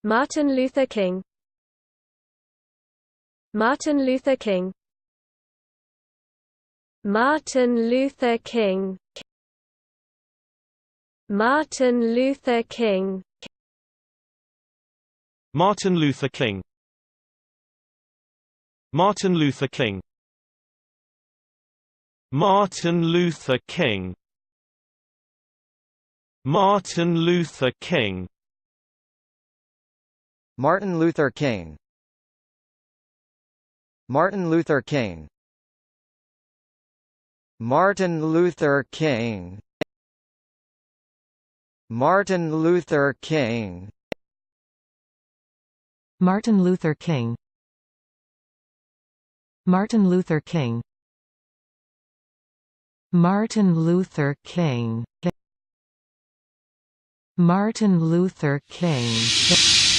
Martin Luther King. Martin Luther King. Martin Luther King. Martin Luther King. Martin Luther King. Martin Luther King. Martin Luther King. Martin Luther King. Martin Luther King. Martin Luther King. Martin Luther King. Martin Luther King. Martin Luther King. Martin Luther King. Martin Luther King. Martin Luther King.